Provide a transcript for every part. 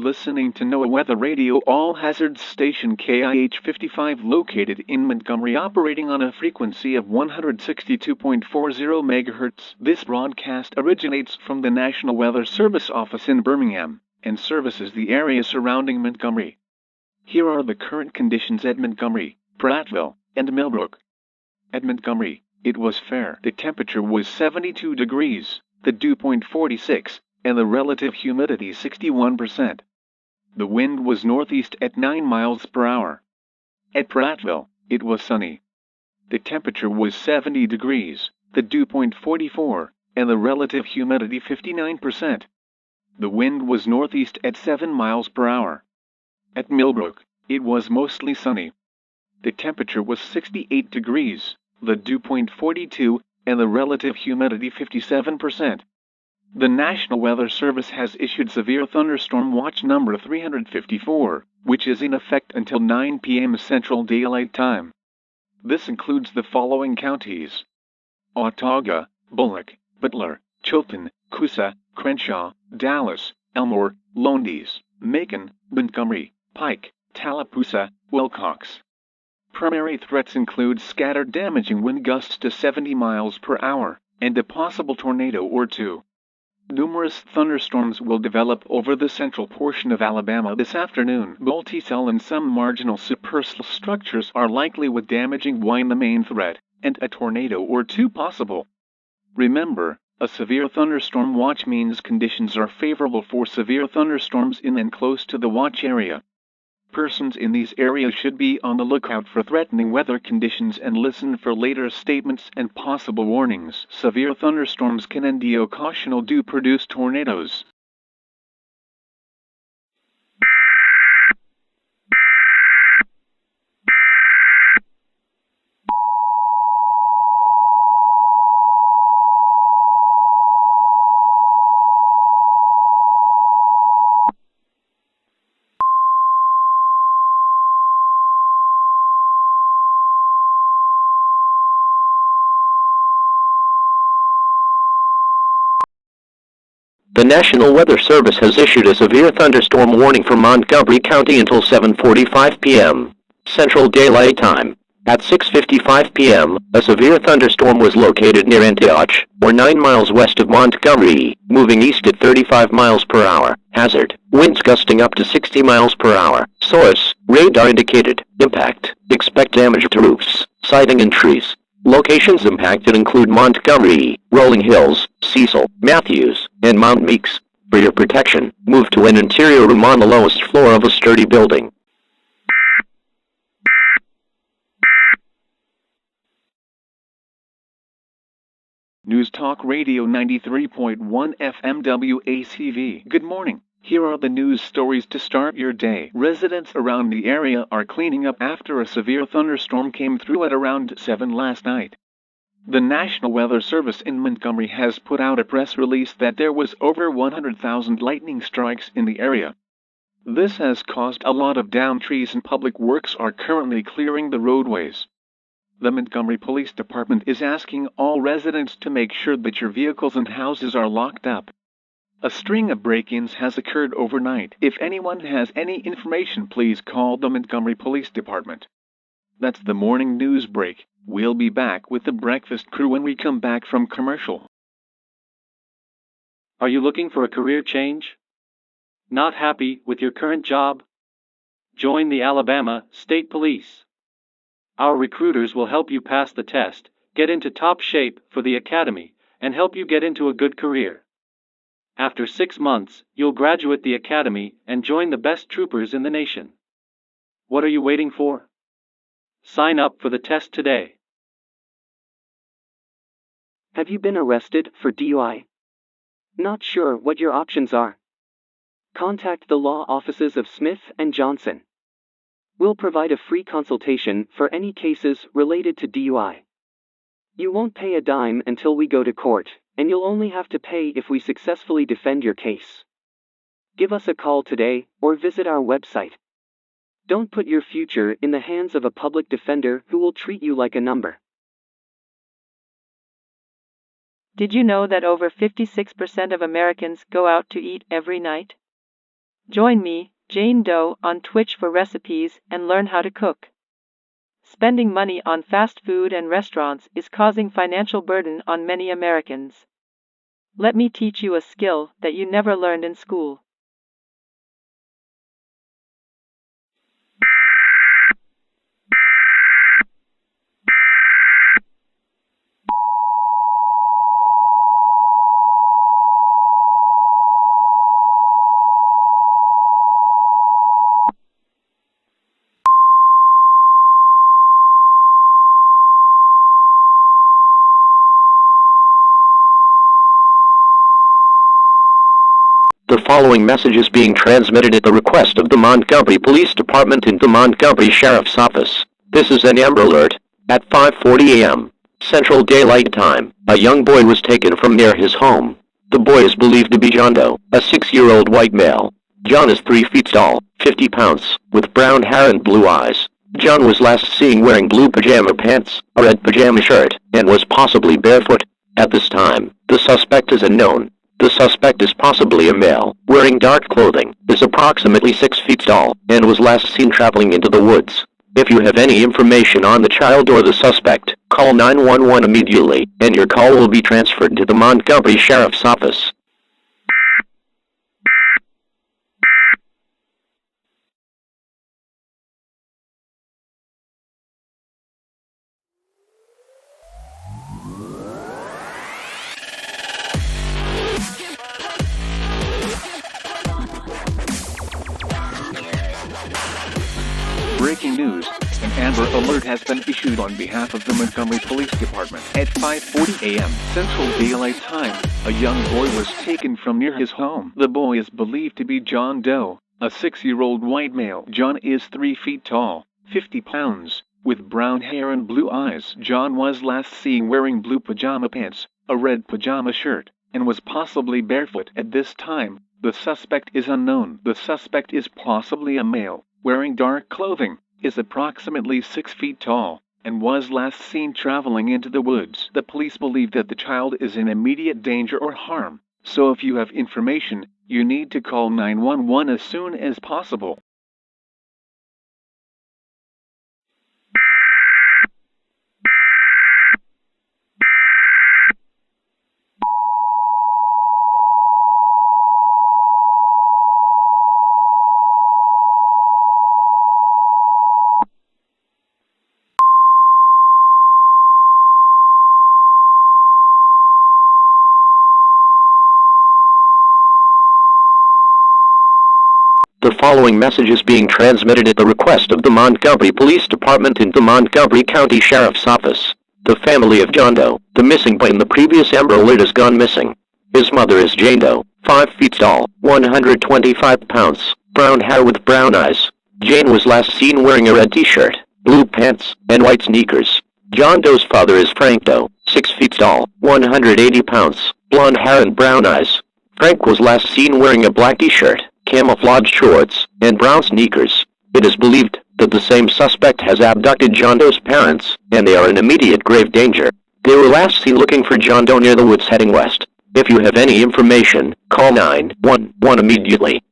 listening to NOAA Weather Radio All Hazards Station KIH 55 located in Montgomery, operating on a frequency of 162.40 MHz. This broadcast originates from the National Weather Service office in Birmingham and services the area surrounding Montgomery. Here are the current conditions at Montgomery, Prattville, and Millbrook. At Montgomery, it was fair. The temperature was 72 degrees, the dew point 46, and the relative humidity 61%. The wind was northeast at 9 miles per hour. At Prattville, it was sunny. The temperature was 70 degrees, the dew point 44, and the relative humidity 59%. The wind was northeast at 7 miles per hour. At Millbrook, it was mostly sunny. The temperature was 68 degrees, the dew point 42, and the relative humidity 57%. The National Weather Service has issued Severe Thunderstorm Watch number 354, which is in effect until 9 p.m. Central Daylight Time. This includes the following counties: Autauga, Bullock, Butler, Chilton, Coosa, Crenshaw, Dallas, Elmore, Lowndes, Macon, Montgomery, Pike, Tallapoosa, Wilcox. Primary threats include scattered damaging wind gusts to 70 miles per hour, and a possible tornado or two. Numerous thunderstorms will develop over the central portion of Alabama this afternoon. Multicell and some marginal supercell structures are likely, with damaging wind the main threat, and a tornado or two possible. Remember, a severe thunderstorm watch means conditions are favorable for severe thunderstorms in and close to the watch area. Persons in these areas should be on the lookout for threatening weather conditions and listen for later statements and possible warnings. Severe thunderstorms can and occasionally do produce tornadoes. The National Weather Service has issued a severe thunderstorm warning for Montgomery County until 7:45 p.m. Central Daylight Time. At 6:55 p.m., a severe thunderstorm was located near Antioch, or 9 miles west of Montgomery, moving east at 35 miles per hour. Hazard: winds gusting up to 60 miles per hour. Source: radar indicated. Impact: expect damage to roofs, siding and trees. Locations impacted include Montgomery, Rolling Hills, Cecil, Matthews, and Mount Meeks. For your protection, move to an interior room on the lowest floor of a sturdy building. News Talk Radio 93.1 FM WACV. Good morning. Here are the news stories to start your day. Residents around the area are cleaning up after a severe thunderstorm came through at around 7 last night. The National Weather Service in Montgomery has put out a press release that there was over 100,000 lightning strikes in the area. This has caused a lot of downed trees, and public works are currently clearing the roadways. The Montgomery Police Department is asking all residents to make sure that your vehicles and houses are locked up. A string of break-ins has occurred overnight. If anyone has any information, please call the Montgomery Police Department. That's the morning news break. We'll be back with the breakfast crew when we come back from commercial. Are you looking for a career change? Not happy with your current job? Join the Alabama State Police. Our recruiters will help you pass the test, get into top shape for the academy, and help you get into a good career. After 6 months, you'll graduate the academy and join the best troopers in the nation. What are you waiting for? Sign up for the test today. Have you been arrested for DUI? Not sure what your options are? Contact the law offices of Smith & Johnson. We'll provide a free consultation for any cases related to DUI. You won't pay a dime until we go to court, and you'll only have to pay if we successfully defend your case. Give us a call today or visit our website. Don't put your future in the hands of a public defender who will treat you like a number. Did you know that over 56% of Americans go out to eat every night? Join me, Jane Doe, on Twitch for recipes and learn how to cook. Spending money on fast food and restaurants is causing financial burden on many Americans. Let me teach you a skill that you never learned in school. The following message is being transmitted at the request of the Montgomery Police Department and the Montgomery Sheriff's Office. This is an Amber Alert. At 5:40 a.m. Central Daylight Time, a young boy was taken from near his home. The boy is believed to be John Doe, a 6-year-old white male. John is 3 feet tall, 50 pounds, with brown hair and blue eyes. John was last seen wearing blue pajama pants, a red pajama shirt, and was possibly barefoot. At this time, the suspect is unknown. The suspect is possibly a male, wearing dark clothing, is approximately 6 feet tall, and was last seen traveling into the woods. If you have any information on the child or the suspect, call 911 immediately, and your call will be transferred to the Montgomery Sheriff's Office. Breaking news. An Amber Alert has been issued on behalf of the Montgomery Police Department. At 5:40 a.m. Central Daylight Time, a young boy was taken from near his home. The boy is believed to be John Doe, a 6-year-old white male. John is 3 feet tall, 50 pounds, with brown hair and blue eyes. John was last seen wearing blue pajama pants, a red pajama shirt, and was possibly barefoot. At this time, the suspect is unknown. The suspect is possibly a male, wearing dark clothing, is approximately 6 feet tall, and was last seen traveling into the woods. The police believe that the child is in immediate danger or harm, so if you have information, you need to call 911 as soon as possible. The following message is being transmitted at the request of the Montgomery Police Department and the Montgomery County Sheriff's Office. The family of John Doe, the missing boy in the previous Amber Alert, has gone missing. His mother is Jane Doe, 5 feet tall, 125 pounds, brown hair with brown eyes. Jane was last seen wearing a red t-shirt, blue pants, and white sneakers. John Doe's father is Frank Doe, 6 feet tall, 180 pounds, blonde hair and brown eyes. Frank was last seen wearing a black t-shirt, camouflage shorts, and brown sneakers. It is believed that the same suspect has abducted John Doe's parents, and they are in immediate grave danger. They were last seen looking for John Doe near the woods heading west. If you have any information, call 911 immediately.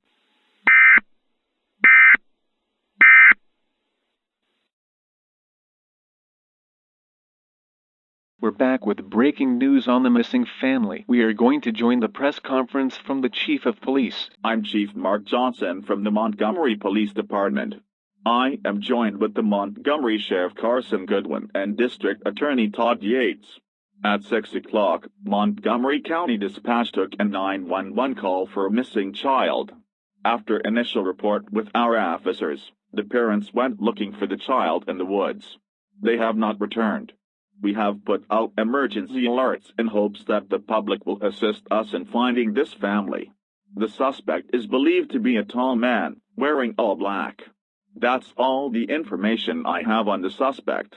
We're back with breaking news on the missing family. We are going to join the press conference from the Chief of Police. I'm Chief Mark Johnson from the Montgomery Police Department. I am joined with the Montgomery Sheriff Carson Goodwin and District Attorney Todd Yates. At 6 o'clock, Montgomery County Dispatch took a 911 call for a missing child. After initial report with our officers, the parents went looking for the child in the woods. They have not returned. We have put out emergency alerts in hopes that the public will assist us in finding this family. The suspect is believed to be a tall man, wearing all black. That's all the information I have on the suspect.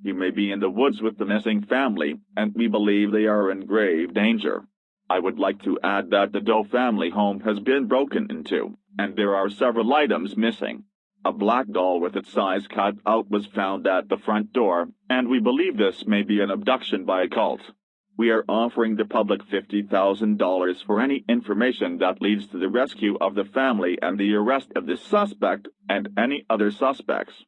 He may be in the woods with the missing family, and we believe they are in grave danger. I would like to add that the Doe family home has been broken into, and there are several items missing. A black doll with its eyes cut out was found at the front door, and we believe this may be an abduction by a cult. We are offering the public $50,000 for any information that leads to the rescue of the family and the arrest of the suspect and any other suspects.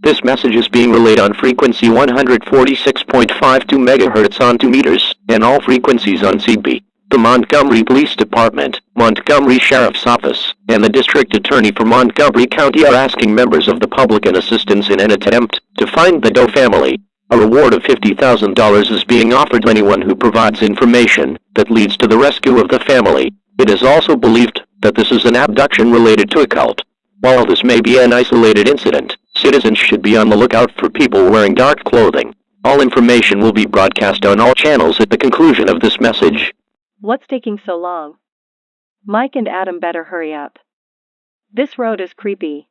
This message is being relayed on frequency 146.52 MHz on 2 meters, and all frequencies on CB. The Montgomery Police Department, Montgomery Sheriff's Office, and the District Attorney for Montgomery County are asking members of the public and assistance in an attempt to find the Doe family. A reward of $50,000 is being offered to anyone who provides information that leads to the rescue of the family. It is also believed that this is an abduction related to a cult. While this may be an isolated incident, citizens should be on the lookout for people wearing dark clothing. All information will be broadcast on all channels at the conclusion of this message. What's taking so long? Mike and Adam better hurry up. This road is creepy.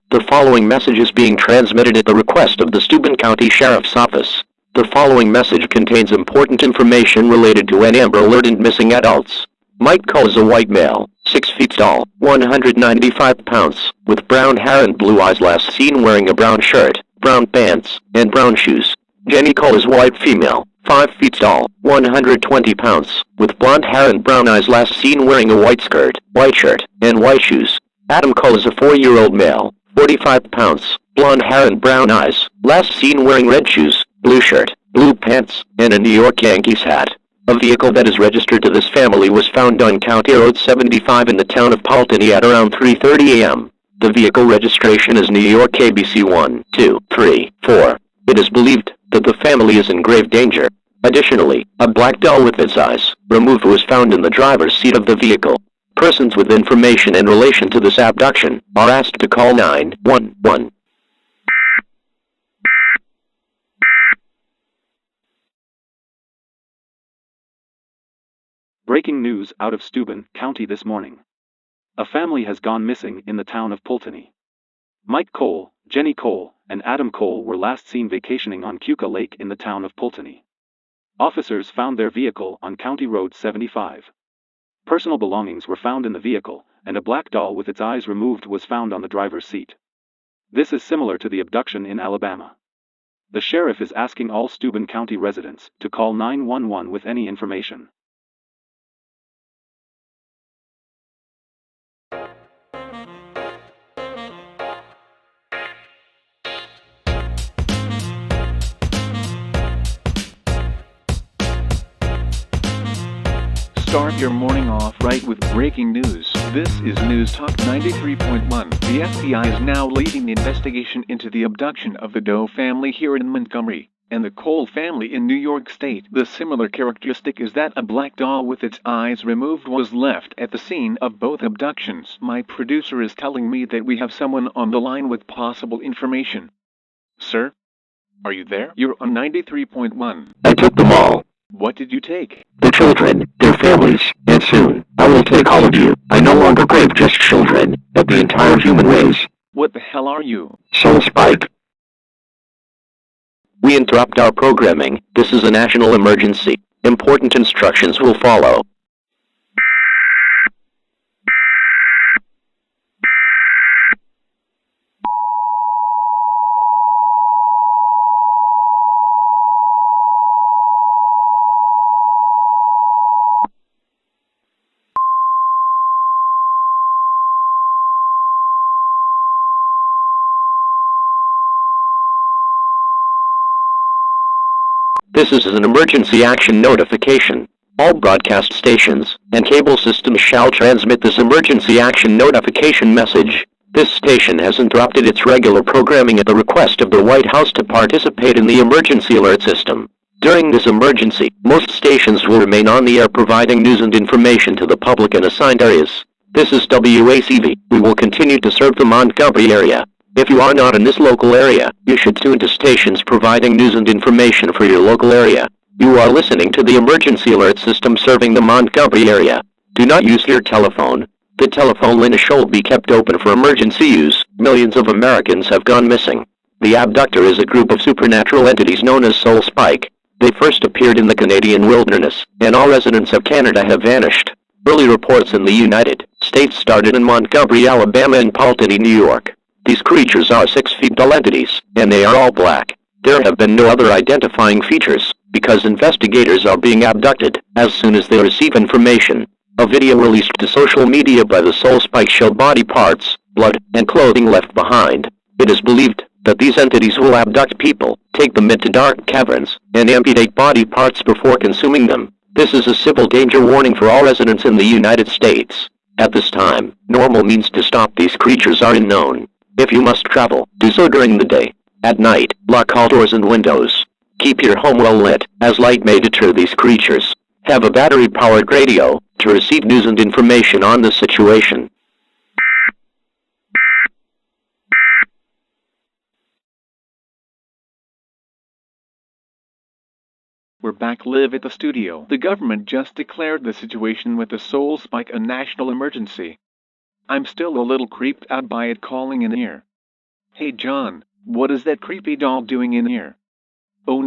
The following message is being transmitted at the request of the Steuben County Sheriff's Office. The following message contains important information related to an Amber Alert and missing adults. Mike Cole is a white male, 6 feet tall, 195 pounds, with brown hair and blue eyes, last seen wearing a brown shirt, brown pants, and brown shoes. Jenny Cole is white female, 5 feet tall, 120 pounds, with blonde hair and brown eyes, last seen wearing a white skirt, white shirt, and white shoes. Adam Cole is a 4-year-old male, 45 pounds, blonde hair and brown eyes, last seen wearing red shoes, blue shirt, blue pants, and a New York Yankees hat. A vehicle that is registered to this family was found on County Road 75 in the town of Pulteney at around 3:30 a.m. The vehicle registration is New York ABC 1234. It is believed that the family is in grave danger. Additionally, a black doll with its eyes removed was found in the driver's seat of the vehicle. Persons with information in relation to this abduction are asked to call 911. Breaking news out of Steuben County this morning. A family has gone missing in the town of Pulteney. Mike Cole, Jenny Cole, and Adam Cole were last seen vacationing on Keuka Lake in the town of Pulteney. Officers found their vehicle on County Road 75. Personal belongings were found in the vehicle, and a black doll with its eyes removed was found on the driver's seat. This is similar to the abduction in Alabama. The sheriff is asking all Steuben County residents to call 911 with any information. Start your morning off right with breaking news. This is News Talk 93.1. The FBI is now leading the investigation into the abduction of the Doe family here in Montgomery and the Cole family in New York State. The similar characteristic is that a black doll with its eyes removed was left at the scene of both abductions. My producer is telling me that we have someone on the line with possible information. Sir? Are you there? You're on 93.1. I took them all. What did you take? The children, their families, and soon, I will take all of you. I no longer crave just children, but the entire human race. What the hell are you? Soul Spike. We interrupt our programming. This is a national emergency. Important instructions will follow. This is an emergency action notification. All broadcast stations and cable systems shall transmit this emergency action notification message. This station has interrupted its regular programming at the request of the White House to participate in the emergency alert system. During this emergency, most stations will remain on the air providing news and information to the public in assigned areas. This is WACV. We will continue to serve the Montgomery area. If you are not in this local area, you should tune to stations providing news and information for your local area. You are listening to the emergency alert system serving the Montgomery area. Do not use your telephone. The telephone line should be kept open for emergency use. Millions of Americans have gone missing. The Abductor is a group of supernatural entities known as Soul Spike. They first appeared in the Canadian wilderness, and all residents of Canada have vanished. Early reports in the United States started in Montgomery, Alabama and Pulteney, New York. These creatures are 6 feet tall entities, and they are all black. There have been no other identifying features, because investigators are being abducted as soon as they receive information. A video released to social media by the Soul Spike showed body parts, blood, and clothing left behind. It is believed that these entities will abduct people, take them into dark caverns, and amputate body parts before consuming them. This is a civil danger warning for all residents in the United States. At this time, normal means to stop these creatures are unknown. If you must travel, do so during the day. At night, lock all doors and windows. Keep your home well lit, as light may deter these creatures. Have a battery-powered radio to receive news and information on the situation. We're back live at the studio. The government just declared the situation with the Soul Spike a national emergency. I'm still a little creeped out by it calling in here. Hey John, what is that creepy doll doing in here? Oh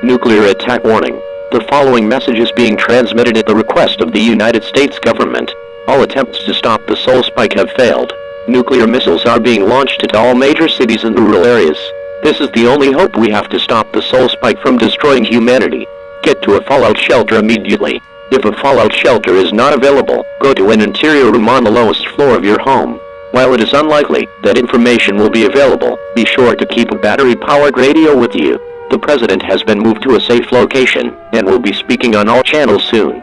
Nuclear attack warning. The following message is being transmitted at the request of the United States government. All attempts to stop the Soul Spike have failed. Nuclear missiles are being launched into all major cities and rural areas. This is the only hope we have to stop the Soul Spike from destroying humanity. Get to a fallout shelter immediately. If a fallout shelter is not available, go to an interior room on the lowest floor of your home. While it is unlikely that information will be available, be sure to keep a battery-powered radio with you. The president has been moved to a safe location, and will be speaking on all channels soon.